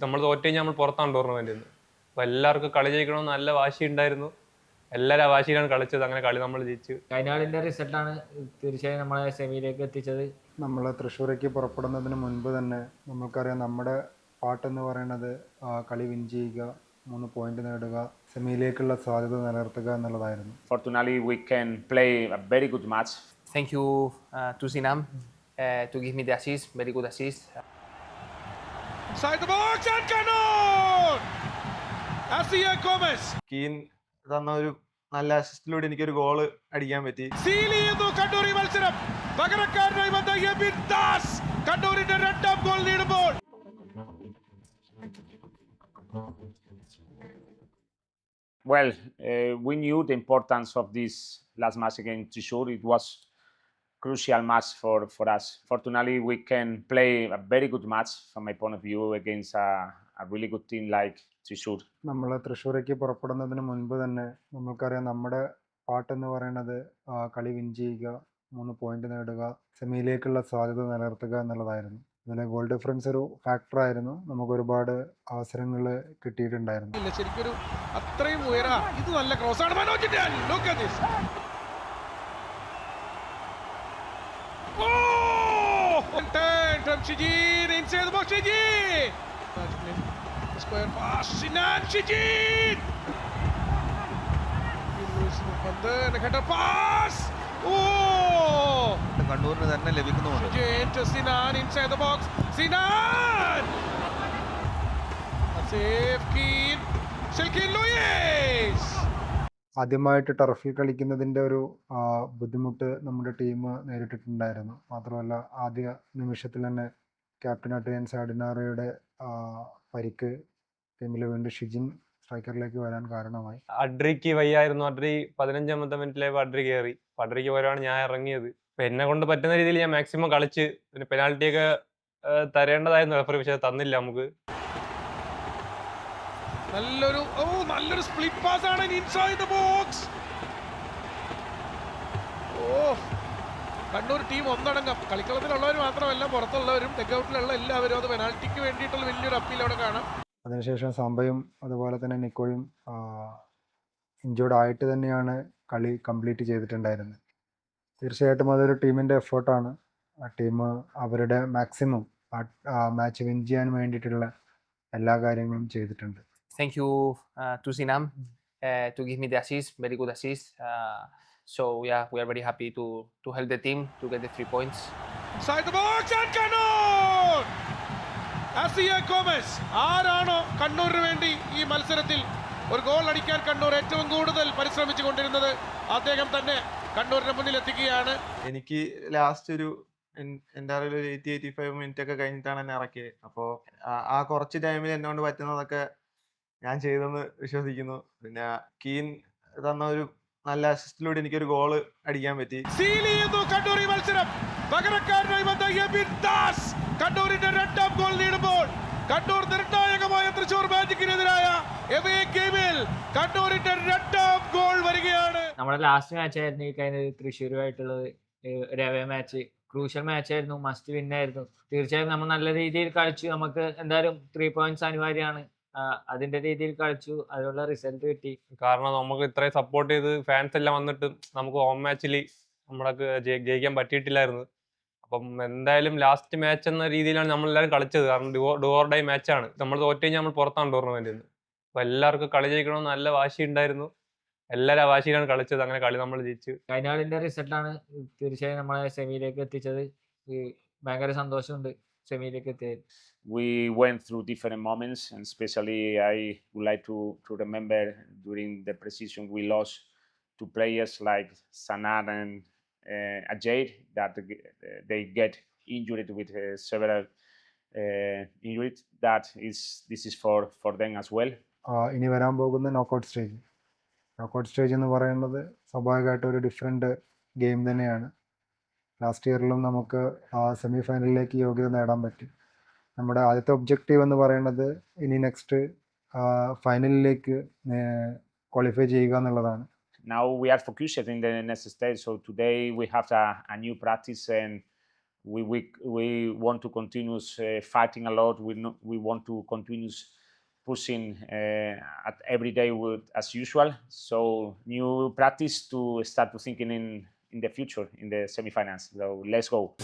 നമ്മൾ തോറ്റു കഴിഞ്ഞാൽ നമ്മൾ പുറത്താണ് ടൂർണമെന്റിൽ നിന്ന്. അപ്പോൾ എല്ലാവർക്കും കളി ജയിക്കണമെന്ന് നല്ല വാശി ഉണ്ടായിരുന്നു. എല്ലാവരും ആ വാശിയിലാണ് കളിച്ചത്. അങ്ങനെ കളി നമ്മൾ ജയിച്ചു. കഴിഞ്ഞ റിസൾട്ടാണ് തീർച്ചയായും നമ്മളെ സെമിയിലേക്ക് എത്തിച്ചത്. നമ്മൾ തൃശ്ശൂരേക്ക് പുറപ്പെടുന്നതിന് മുൻപ് തന്നെ നമുക്കറിയാം നമ്മുടെ പാട്ടെന്ന് പറയുന്നത് കളി വിൻ ചെയ്യുക, 3 പോയിന്റ് നേടുക, സെമിയിലേക്കുള്ള സാധ്യത നിലനിർത്തുക എന്നുള്ളതായിരുന്നു. Fortunately, we can play a very good match. Thank you to Sinam to give me the assist, very good assist. Inside the box and Canon! Asiya Gomez. കീൻ തന്ന ഒരു നല്ല അസിസ്റ്റിലൂടെ എനിക്കൊരു ഗോള് അടിക്കാൻ പറ്റി. സീൽ ചെയ്യുന്നു കണ്ണൂർ ഈ മത്സരം. പകരക്കാരനായി വന്ന എബിൻ ദാസ് കണ്ണൂരിന്റെ രണ്ടാം goal നേടുമ്പോൾ Well, we knew the importance of this last match against Thrissur. It was crucial match for us. Fortunately, we can play a very good match from my point of view against a really good team like Thrissur. നമ്മൾ തൃശ്ശൂരേക്ക് പുറപ്പെടുന്നതിന് മുൻപ് തന്നെ നമുക്കറിയാം നമ്മുടെ പാട്ടെന്ന് പറയുന്നത് കളി win ചെയ്യുക, 3 പോയിന്റ് നേടുക, സെമിയിലേക്കുള്ള സാധ്യത നിലനിർത്തുക എന്നുള്ളതായിരുന്നു. ഇതിലെ ഗോൾ ഡിഫറൻസ് ഒരു ഫാക്ടറായിരുന്നു. നമുക്ക് ഒരുപാട് അവസരങ്ങൾ കിട്ടിയിട്ടുണ്ടായിരുന്നു. ഇല്ല, ശരിക്കൊരു അത്രയും ഇത് നല്ല ക്രോസ് ആണ്. മനോജിന്റെ look at this. Oh! Turn from Shijin inside the box. Shijin. Square pass. Sinan Shijin. Header pass. Oh! കണ്ണൂരിന് തന്നെ ലഭിക്കുന്നുമുണ്ട്. Shijin to Sinan inside the box. Sinan. A save Keen. Silkin Luis. ആദ്യമായിട്ട് ടർഫിൽ കളിക്കുന്നതിൻ്റെ ഒരു ബുദ്ധിമുട്ട് നമ്മുടെ team നേരിട്ടിട്ടുണ്ടായിരുന്നു. മാത്രമല്ല ആദ്യ നിമിഷത്തിൽ തന്നെ captain Adrian സാഡിനാറയുടെ പരിക്ക് ടീമിൽ വീണ്ടും ഷിജിൻ സ്ട്രൈക്കറിലേക്ക് വരാൻ കാരണമായി. അഡ്രിക്ക് വയ്യായിരുന്നു. അഡ്രി 15ാമത്തെ മിനിറ്റിലേക്ക് അഡ്രി കയറി. അഡ്രിക്ക് പോലാണ് ഞാൻ ഇറങ്ങിയത്. അപ്പം എന്നെ കൊണ്ട് പറ്റുന്ന രീതിയിൽ ഞാൻ മാക്സിമം കളിച്ച്, പിന്നെ പെനാൽറ്റിയൊക്കെ തരേണ്ടതായിരുന്നു റഫറി, പക്ഷേ തന്നില്ല നമുക്ക്. നല്ലൊരു സ്പ്ലിറ്റ് പാസ് ആണ് inside the box. Kannur team ഒന്നടങ്കം, കളിക്കളത്തിലുള്ളവർ മാത്രമല്ല പുറത്തുള്ളവരും ടെക്ഔട്ടിലുള്ള എല്ലാവരും അത് പെനാൽറ്റിക്ക് വേണ്ടിയിട്ടുള്ള വലിയൊരു അപ്പീൽ അവിടെ കാണാം. അതിനുശേഷം സാംബയും അതുപോലെ തന്നെ നിക്കോയും ഇഞ്ചോർഡ് ആയിട്ട് തന്നെയാണ് കളി കംപ്ലീറ്റ് ചെയ്തിട്ടുണ്ടായിരുന്നത്. തീർച്ചയായിട്ടും അതൊരു ടീമിൻ്റെ എഫേർട്ടാണ്. ആ ടീം അവരുടെ മാക്സിമം മാച്ച് വിൻ ചെയ്യാൻ വേണ്ടിയിട്ടുള്ള എല്ലാ കാര്യങ്ങളും ചെയ്തിട്ടുണ്ട്. Thank you to Sinam to give me the assist, very good assist. So yeah, we are very happy to help the team to get the 3 points. Inside the box and Canon! Asiya Gomez. ആരാണോ കണ്ണൂരിന് വേണ്ടി ഈ മത്സരത്തിൽ ഒരു goal അടിക്കാൻ കണ്ണൂർ ഏറ്റവും കൂടുതൽ പരിശ്രമിച്ചു കൊണ്ടിരുന്നത്, അദ്ദേഹം തന്നെ കണ്ണൂരിന് മുന്നിൽ എത്തിക്കുകയാണ്. എനിക്ക് ലാസ്റ്റ് ഒരു എൻ്റെ അറിവിൽ ഒരു 80-85 മിനിറ്റ് ഒക്കെ കഴിഞ്ഞിട്ടാണ് എന്നെ ഇറക്കിയത്. അപ്പോൾ ആ കുറച്ച് ടൈമിൽ എന്നോട് പറ്റുന്നതൊക്കെ ഞാൻ ചെയ്തെന്ന് വിശ്വസിക്കുന്നു. പിന്നെ കീൻ തന്ന ഒരു നല്ല അസിസ്റ്റിലൂടെ എനിക്കൊരു ഗോള് അടിക്കാൻ പറ്റി. സീൽ ചെയ്യുന്നു കണ്ണൂർ ഈ മത്സരം. പകരക്കാരനായി വന്ന എബിൻ ദാസ് കണ്ണൂരിന്റെ രണ്ടാം ഗോൾ നേടുമ്പോൾ കണ്ണൂർ നിർണായകമായ തൃശ്ശൂർ മാജിക്കിനെതിരായ എവേ ഗെയിമിൽ കണ്ണൂരിന്റെ രണ്ടാം ഗോൾ വരികയാണ്. നമ്മുടെ ലാസ്റ്റ് മാച്ച് ആയിരുന്നു ഈ കഴിഞ്ഞ തൃശ്ശൂരുമായിട്ടുള്ളത്. ഒരു അവേ മാച്ച്, ക്രൂഷ്യൽ മാച്ച് ആയിരുന്നു, മസ്റ്റ് വിൻ ആയിരുന്നു. തീർച്ചയായും നമ്മൾ നല്ല രീതിയിൽ കളിച്ചു. നമുക്ക് എന്തായാലും 3 പോയിന്റ്സ് അനിവാര്യമാണ്. അതിന്റെ രീതിയിൽ കളിച്ചു, അതിനുള്ള റിസൾട്ട് കിട്ടി. കാരണം നമുക്ക് ഇത്രയും സപ്പോർട്ട് ചെയ്ത് ഫാൻസ് എല്ലാം വന്നിട്ട് നമുക്ക് ഹോം മാച്ചിൽ നമ്മളൊക്കെ ജയിക്കാൻ പറ്റിയിട്ടില്ലായിരുന്നു. അപ്പം എന്തായാലും ലാസ്റ്റ് മാച്ച് എന്ന രീതിയിലാണ് നമ്മളെല്ലാവരും കളിച്ചത്. കാരണം ഡു ഓർ ഡൈ മാച്ചാണ്. നമ്മൾ തോറ്റു കഴിഞ്ഞാൽ നമ്മൾ പുറത്താണ് ടൂർണമെന്റിൽ നിന്ന്. അപ്പോൾ എല്ലാവർക്കും കളി ജയിക്കണമെന്ന് നല്ല വാശി ഉണ്ടായിരുന്നു. എല്ലാവരും ആ വാശിയിലാണ് കളിച്ചത്. അങ്ങനെ കളി നമ്മൾ ജയിച്ചു. കഴിഞ്ഞ റിസൾട്ടാണ് തീർച്ചയായും നമ്മളെ സെമിയിലേക്ക് എത്തിച്ചത്. ഭയങ്കര സന്തോഷമുണ്ട് സെമിയിലേക്ക് എത്തിയത്. We went through different moments, and especially I would like to remember during the pre-season we lost 2 players like Sanan and Ajay, that they get injured with several injuries. This is for them as well. ഇനി വരാൻ പോകുന്ന knockout stage എന്ന് പറയുന്നത് സ്വാഭാവികമായിട്ട് ഒരു different game തന്നെയാണ്. Last ഇയറിലും നമുക്ക് semi ഫൈനലിലേക്ക് യോഗ്യത നേടാൻ പറ്റി. നമ്മുടെ ആദ്യത്തെ ഒബ്ജക്റ്റീവ് എന്ന് പറയുന്നത് ഇനി നെക്സ്റ്റ് ഫൈനലിലേക്ക് ക്വാളിഫൈ ചെയ്യുക എന്നുള്ളതാണ്. Now we are focused in the next stage. So today we have a new practice, and we want to continue fighting a lot. We want to continue pushing at every day as usual. So new practice to start to thinking in the future, in the semifinals. So let's go.